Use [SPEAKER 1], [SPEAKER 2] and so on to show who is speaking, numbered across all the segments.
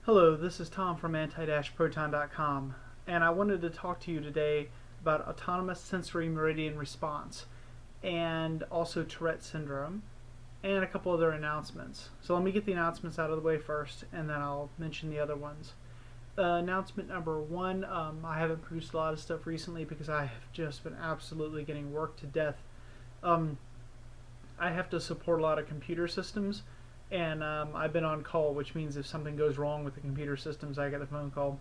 [SPEAKER 1] Hello, this is Tom from anti-proton.com, and I wanted to talk to you today about autonomous sensory meridian response and also Tourette syndrome and a couple other announcements. So let me get the announcements out of the way first, and then I'll mention the other ones. Announcement number one, I haven't produced a lot of stuff recently because I have just been absolutely getting worked to death. Um, I have to support a lot of computer systems, and I've been on call, which means if something goes wrong with the computer systems, I get a phone call.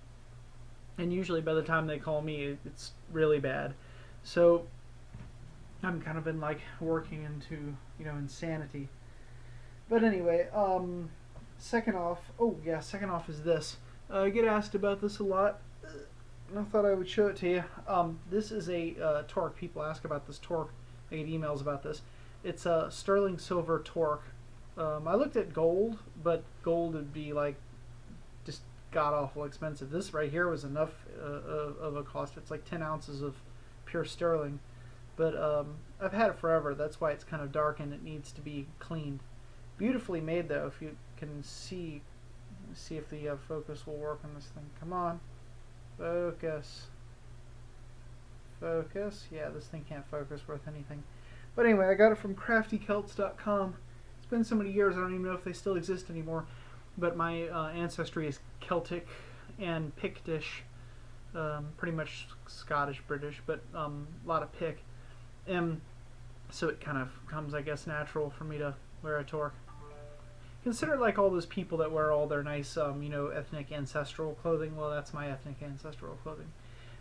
[SPEAKER 1] And usually by the time they call me, it's really bad. So I'm kind of been like working into, insanity. But anyway, second off is this. I get asked about this a lot, and I thought I would show it to you. This is a torque. People ask about this torque. I get emails about this. It's a sterling silver torque. I looked at gold, but gold would be like just god awful expensive. This right here was enough of a cost. It's like 10 ounces of pure sterling. But I've had it forever. That's why it's kind of dark and it needs to be cleaned. Beautifully made though. If you can see if the focus will work on this thing. Come on, focus. Focus. Yeah, this thing can't focus worth anything. But anyway, I got it from craftycelts.com. It's been so many years I don't even know if they still exist anymore. But my ancestry is Celtic and Pictish, pretty much Scottish, British, but a lot of Pic. And so it kind of comes, I guess, natural for me to wear a torque. Consider like all those people that wear all their nice, ethnic ancestral clothing. Well, that's my ethnic ancestral clothing.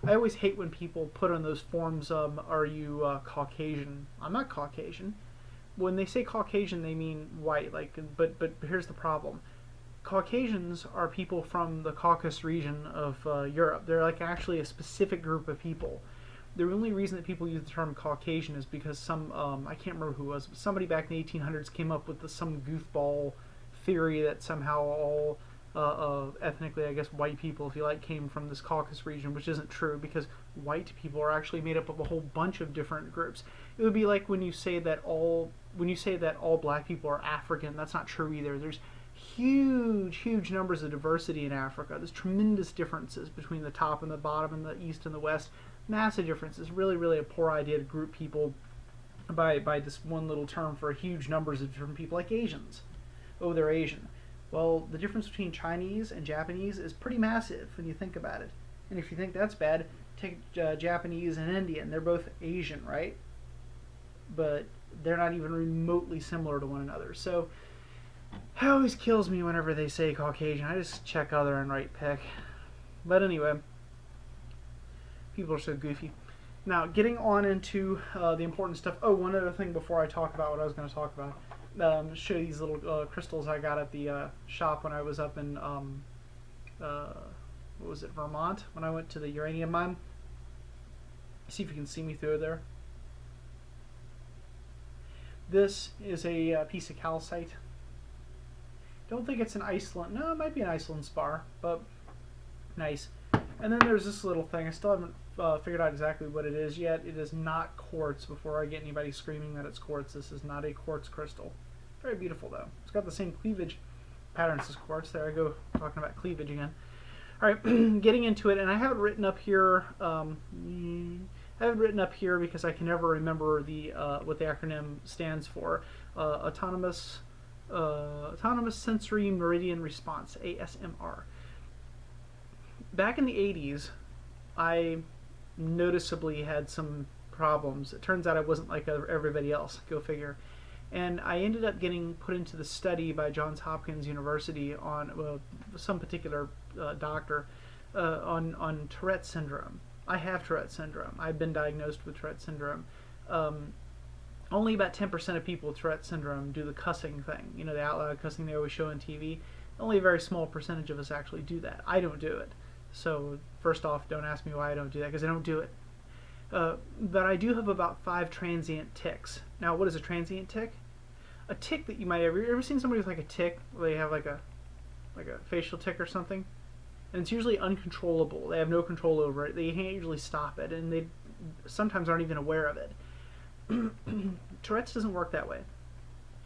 [SPEAKER 1] I always hate when people put on those forms, are you Caucasian? I'm not Caucasian. When they say Caucasian, they mean white. But here's the problem. Caucasians are people from the Caucasus region of Europe. They're like actually a specific group of people. The only reason that people use the term Caucasian is because some, I can't remember who it was, but somebody back in the 1800s came up with some goofball theory that somehow all ethnically, I guess, white people, if you like, came from this Caucasus region, which isn't true because white people are actually made up of a whole bunch of different groups. It would be like when you say that all black people are African. That's not true either. There's huge numbers of diversity in Africa. There's tremendous differences between the top and the bottom and the east and the west. Massive differences. Really a poor idea to group people by this one little term for huge numbers of different people, like Asians. Oh, they're Asian. Well, the difference between Chinese and Japanese is pretty massive when you think about it. And if you think that's bad, take Japanese and Indian. They're both Asian, right? But they're not even remotely similar to one another. So it always kills me whenever they say Caucasian. I just check other and write Pic. But anyway, people are so goofy. Now, getting on into the important stuff. Oh, one other thing before I talk about what I was going to talk about. Show you these little crystals I got at the shop when I was up in Vermont, when I went to the uranium mine. See if you can see me through there. This is a piece of calcite. Don't think it's an Iceland. No, it might be an Iceland spar, but nice. And then there's this little thing. I still haven't figured out exactly what it is yet. It is not quartz. Before I get anybody screaming that it's quartz, this is not a quartz crystal. Very beautiful though. It's got the same cleavage patterns as quartz. There I go, talking about cleavage again. All right, getting into it, and I have it written up here. Because I can never remember what the acronym stands for. Autonomous Sensory Meridian Response, ASMR. Back in the 80s, I noticeably had some problems. It turns out I wasn't like everybody else. Go figure. And I ended up getting put into the study by Johns Hopkins University on some particular doctor on Tourette syndrome. I have Tourette syndrome. I've been diagnosed with Tourette syndrome. Only about 10% of people with Tourette syndrome do the cussing thing. You know, the out loud cussing they always show on TV. Only a very small percentage of us actually do that. I don't do it. So first off, don't ask me why I don't do that, because I don't do it. But I do have about 5 transient tics. Now, what is a transient tic? A tic that you might ever seen somebody with like a tic where they have like a facial tic or something, and it's usually uncontrollable. They have no control over it. They can't usually stop it, and they sometimes aren't even aware of it. Tourette's doesn't work that way.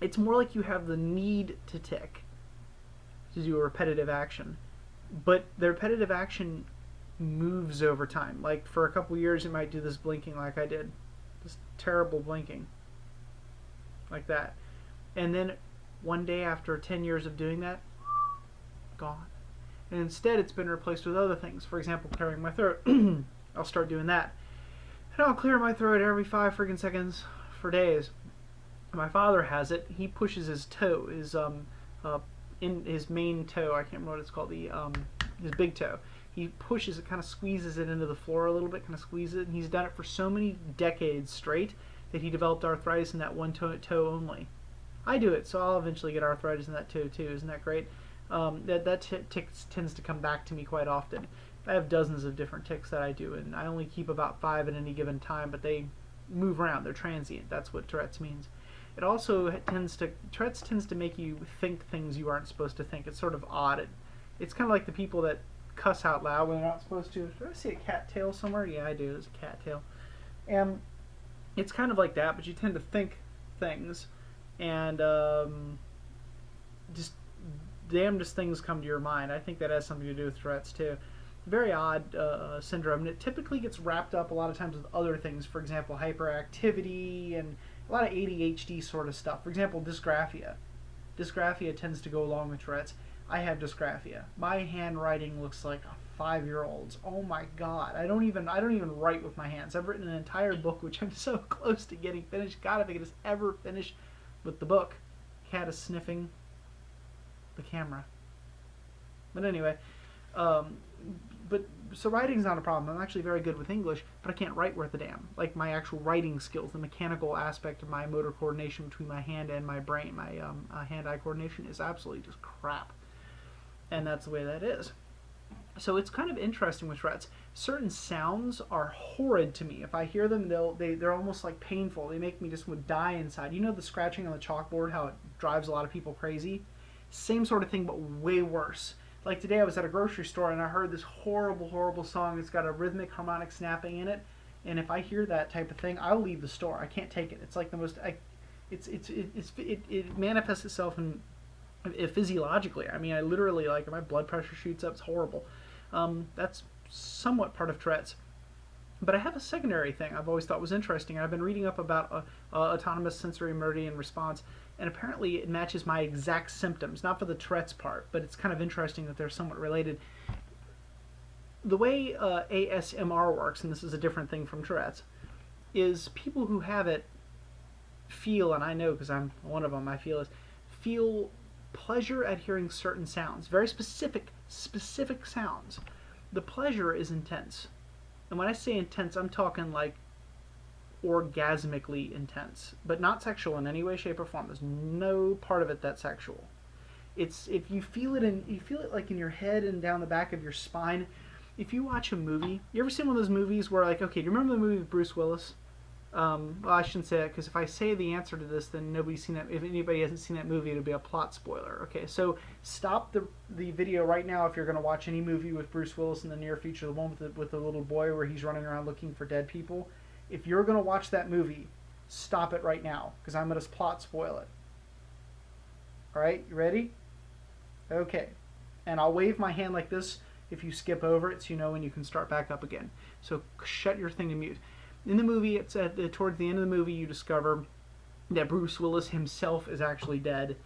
[SPEAKER 1] It's more like you have the need to tic, to do a repetitive action, but the repetitive action moves over time. Like for a couple years, it might do this blinking like I did, this terrible blinking, like that, and then one day after 10 years of doing that, gone. And instead, it's been replaced with other things. For example, clearing my throat. I'll start doing that, and I'll clear my throat every 5 freaking seconds for days. My father has it. He pushes his toe, in his main toe. I can't remember what it's called. His big toe. He pushes it, kind of squeezes it into the floor a little bit, kind of squeezes it, and he's done it for so many decades straight that he developed arthritis in that one toe only. I do it, so I'll eventually get arthritis in that toe too. Isn't that great? That tick tends to come back to me quite often. I have dozens of different ticks that I do, and I only keep about 5 at any given time, but they move around. They're transient. That's what Tourette's means. It also Tourette's tends to make you think things you aren't supposed to think. It's sort of odd. It's kind of like the people that cuss out loud when they're not supposed to. Did I see a cat tail somewhere? Yeah, I do. There's a cat tail. And it's kind of like that, but you tend to think things, and just damnedest things come to your mind. I think that has something to do with Tourette's too. Very odd syndrome, and it typically gets wrapped up a lot of times with other things. For example, hyperactivity and a lot of ADHD sort of stuff. For example, dysgraphia. Dysgraphia tends to go along with Tourette's. I have dysgraphia. My handwriting looks like a 5-year-old's. Oh my God! I don't even write with my hands. I've written an entire book, which I'm so close to getting finished. God, if I could just ever finish with the book. Cat is sniffing the camera. But anyway, so writing's not a problem. I'm actually very good with English, but I can't write worth a damn. Like my actual writing skills, the mechanical aspect of my motor coordination between my hand and my brain, my hand-eye coordination is absolutely just crap. And that's the way that is. So it's kind of interesting with Tourette's. Certain sounds are horrid to me. If I hear them, they're almost like painful. They make me just want to die inside. You know the scratching on the chalkboard, how it drives a lot of people crazy? Same sort of thing, but way worse. Like today I was at a grocery store and I heard this horrible, horrible song. It's got a rhythmic harmonic snapping in it. And if I hear that type of thing, I'll leave the store. I can't take it. It's like the most... It manifests itself in physiologically. I mean, I literally, like, my blood pressure shoots up. It's horrible. That's somewhat part of Tourette's. But I have a secondary thing I've always thought was interesting. I've been reading up about autonomous sensory meridian response, and apparently it matches my exact symptoms. Not for the Tourette's part, but it's kind of interesting that they're somewhat related. The way ASMR works, and this is a different thing from Tourette's, is people who have it feel, and I know because I'm one of them, feel pleasure at hearing certain sounds, very specific sounds. The pleasure is intense. And when I say intense, I'm talking like orgasmically intense, but not sexual in any way, shape, or form. There's no part of it that's sexual. It's if you feel it like in your head and down the back of your spine. If you watch a movie, you ever seen one of those movies where, like, okay, do you remember the movie with Bruce Willis? Well, I shouldn't say that, because if I say the answer to this, then nobody's seen that. If anybody hasn't seen that movie, it'll be a plot spoiler. Okay, so stop the video right now if you're going to watch any movie with Bruce Willis in the near future, the one with the little boy where he's running around looking for dead people. If you're going to watch that movie, stop it right now, because I'm going to plot spoil it. All right, you ready? Okay, and I'll wave my hand like this if you skip over it, so you know when you can start back up again. So shut your thing to mute. In the movie, it's towards the end of the movie, you discover that Bruce Willis himself is actually dead,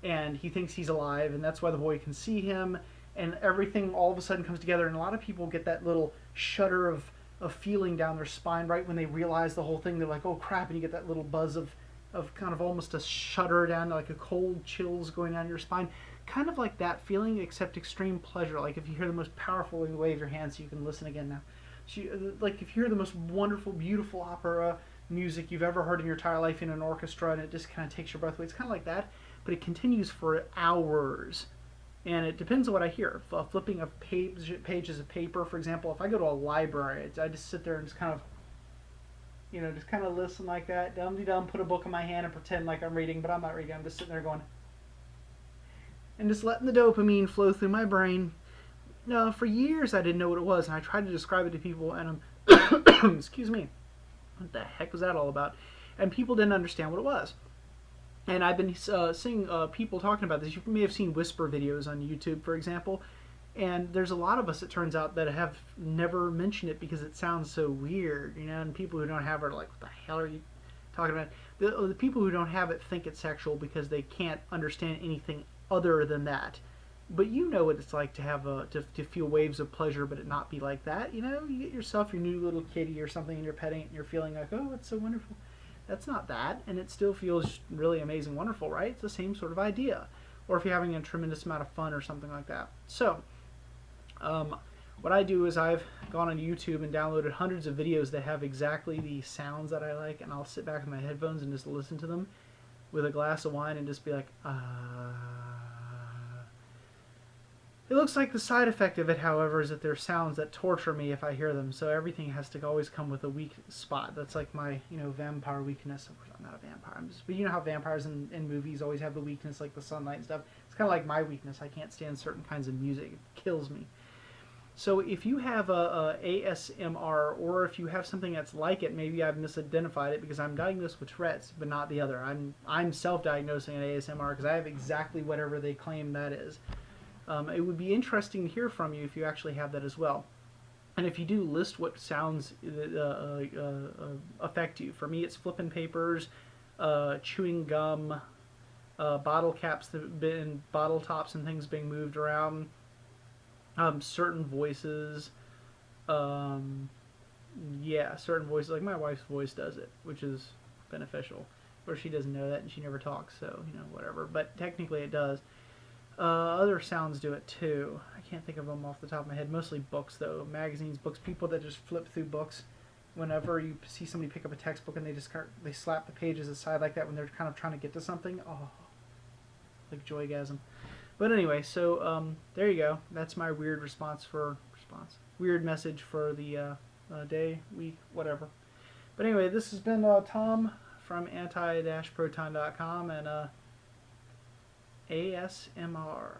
[SPEAKER 1] and he thinks he's alive, and that's why the boy can see him, and everything all of a sudden comes together, and a lot of people get that little shudder of feeling down their spine right when they realize the whole thing. They're like, oh crap, and you get that little buzz of kind of almost a shudder down, like a cold chills going down your spine. Kind of like that feeling, except extreme pleasure. Like if you hear the most powerful, you wave your hand so you can listen again now. Like if you hear the most wonderful, beautiful opera music you've ever heard in your entire life in an orchestra, and it just kind of takes your breath away. It's kind of like that, but it continues for hours. And it depends on what I hear. Flipping of pages of paper, for example, if I go to a library, I just sit there and just kind of, just kind of listen like that. Dum-de-dum, put a book in my hand and pretend like I'm reading, but I'm not reading. I'm just sitting there going, and just letting the dopamine flow through my brain. No, for years I didn't know what it was, and I tried to describe it to people, and excuse me, what the heck was that all about? And people didn't understand what it was. And I've been seeing people talking about this. You may have seen whisper videos on YouTube, for example. And there's a lot of us, it turns out, that have never mentioned it because it sounds so weird, you know. And people who don't have it are like, "What the hell are you talking about?" The people who don't have it think it's sexual because they can't understand anything other than that. But you know what it's like to have to feel waves of pleasure, but it not be like that. You know, you get yourself your new little kitty or something, and you're petting it, and you're feeling like, "Oh, it's so wonderful." That's not that, and it still feels really amazing, wonderful, right? It's the same sort of idea. Or if you're having a tremendous amount of fun or something like that. So, um, what I do is I've gone on YouTube and downloaded hundreds of videos that have exactly the sounds that I like, and I'll sit back with my headphones and just listen to them with a glass of wine and just be like, It looks like the side effect of it, however, is that there's sounds that torture me if I hear them. So everything has to always come with a weak spot. That's like my, vampire weakness. Of course, I'm not a vampire. But you know how vampires in movies always have the weakness, like the sunlight and stuff. It's kind of like my weakness. I can't stand certain kinds of music. It kills me. So if you have a ASMR, or if you have something that's like it, maybe I've misidentified it because I'm diagnosed with Tourette's, but not the other. I'm self-diagnosing an ASMR because I have exactly whatever they claim that is. It would be interesting to hear from you if you actually have that as well. And if you do, list what sounds affect you. For me, it's flipping papers, chewing gum, bottle caps, bottle tops and things being moved around, certain voices. Certain voices. Like my wife's voice does it, which is beneficial. Of course, she doesn't know that and she never talks, so, whatever. But technically it does. Other sounds do it too. I can't think of them off the top of my head. Mostly books, though. Magazines, books, people that just flip through books. Whenever you see somebody pick up a textbook and they slap the pages aside like that when they're kind of trying to get to something. Oh, like joygasm. But anyway, so there you go. That's my weird weird message for the day, week, whatever. But anyway, this has been Tom from anti-proton.com and ASMR.